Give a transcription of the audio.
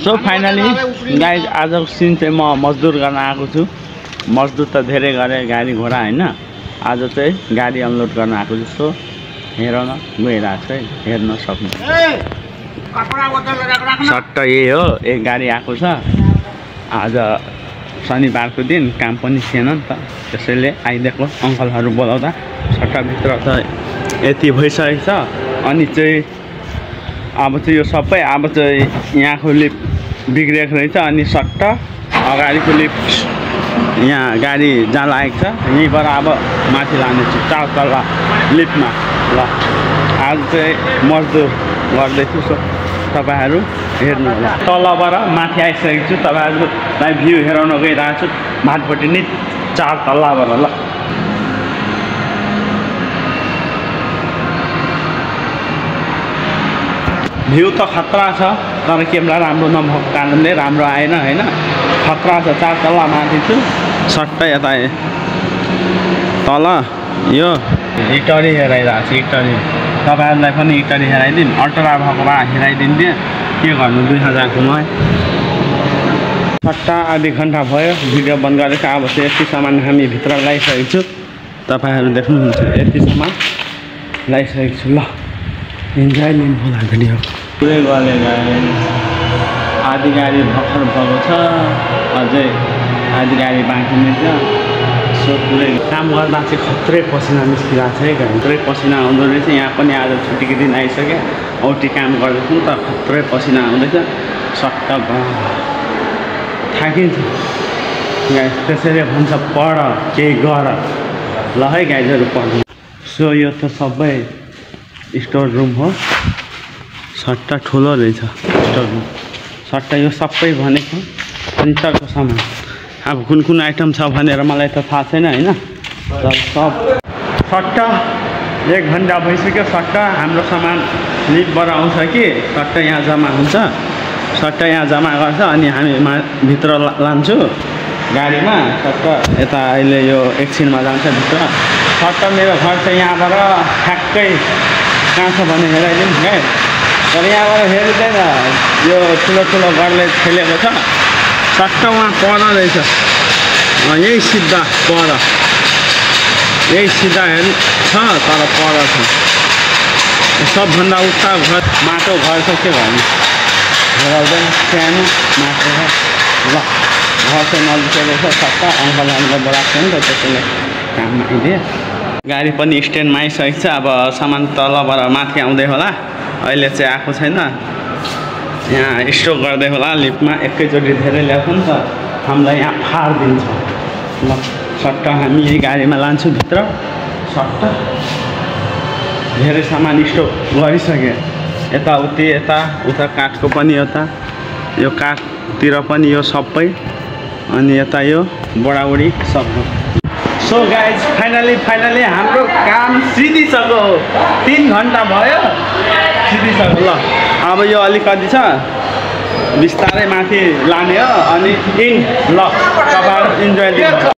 So finally guys आजको scene चाहिँ म मजदुर गर्न आएको छु। मजदुर त धेरै गरे गाडी घोडा हैन, आज चाहिँ गाडी अनलोड गर्न आएको छु। सो हेर न गइरहेको छ है, हेर्न सक्नु। सट्ट यही हो, एक गाडी आएको छ। आज शनिबारको दिन काम पनि थिएन नि त, त्यसैले आइदिएको अङ्कलहरू बोलाउँदा सट्टाभित्र त यति भइसकेको छ। अनि चाहिँ अब चाहिँ यो सबै अब चाहिँ यहाँको लिफ्ट बिग्रेको रहेछ। अनि सट्ट अगाडिको लिफ्ट यहाँ गाडी जहाँ लागेको छ यहीँबाट अब माथि लानेछु 4 तल्ला लिफ्टमा। ल आज चाहिँ मजदुर गर्दैछु। सो तपाईहरू हेर्नु होला। तलबाट माथि आइसकेको छु, तपाईहरूलाई भ्यू हेराउन गइरहेको छु माथिपट्टि नि 4 तल्लाबाट। ल भ्यू त खतरा छ, तर क्यामेरा राम्रो नभएको कारणले राम्रो आएन हैन। खतरा छ, 4 तल्ला माथि छु। सट्टै यता तल यो इटरी हेराइरहेको छु। इटरी तपाईहरूलाई पनि इटरी हेराइदिउँ, अल्ट्रा भएको भए हेराइदिन्थेँ। के गर्नु 2000 को मै सट्टा आधी घन्टा भयो भिडियो बन्द गरेको। अब चाहिँ यति सामान हामी भित्र ल्याइसकेको छु, तपाईहरू देख्नुहुन्छ। यति सामान ल्याइसकेको छु। ल इन्जोय लिनु होला भिडियो। पुरै गले आधी गाडी भर्खर भएको छ, अझै आधी गाडी बाँकी नै छ। सो पुरै काम गर्दा चाहिँ खत्रै पसिना निस्किरहेको छ है। खत्रै पसिना आउँदो रहेछ। यहाँ पनि आज छुट्टीको दिन आइसक्यो, औटी काम गर्दैछु त खत्रै पसिना आउँदैछ। सट्ट थाकिन्छ गाइस, त्यसैले भन्छ पढ केही गर। ल है गाइजहरू पढ्नु। सो यो त सबै स्टोर रुम हो। सट्टा ठुलो रहेछ स्टोर रुम। सट्टा यो सबै भनेको फर्निचरको सामान। अब कुन कुन आइटम छ भनेर मलाई त थाहा छैन हैन, तर सब सट्टा 1 घन्टा भइसक्यो। सट्टा हाम्रो सामान लिफ्टबाट आउँछ कि सट्टा यहाँ जम्मा हुन्छ। सट्टा यहाँ जम्मा गर्छ अनि हामी भित्र लान्छु गाडीमा। सट्टा यता अहिले यो एकछिनमा जान्छ भित्र। सट्टा मेरो घर चाहिँ यहाँबाट ठ्याक्कै कहाँ छ भने हेराइदिउँ है। तर यहाँबाट हेरिँदैन, यो ठुलो ठुलो घरले खेलेको छ। सट्टा उहाँ पर रहेछ, यही सिधा पर, यही सिधा हेर्नु छ तर पर छ। सबभन्दा उता घर माटो घर छ, के भन्नु हेराउँदैन, सानो माटो घर। ल घर चाहिँ नजिकै रहेछ। सट्टा अङ्कलहरूलाई बोलाएको छ नि त, त्यसैले काममा आइदिए। गाडी पनि स्ट्यान्डमा आइसकेको छ। अब सामान तलबाट माथि आउँदै होला, अहिले चाहिँ आएको छैन। यहाँ स्टक गर्दै होला लिफ्टमा। एकैचोटि धेरै ल्याएको नि त, हामीलाई यहाँ फाडिदिन्छ। ल सट्टा हामी यही गाडीमा लान्छु भित्र। सट्टा धेरै सामान स्टक गरिसके, यताउति यता उता काठको पनि यता यो काठतिर पनि यो सबै, अनि यता यो बडाबडी सब। सो गाइज फाइनली हाम्रो काम सिधिसक्यो। 3 घन्टा भयो सिधिसक्यो। ल अब यो अलिकति छ, बिस्तारै माथि लाने हो। अनि ल तपाईहरु इन्जोय लिनु।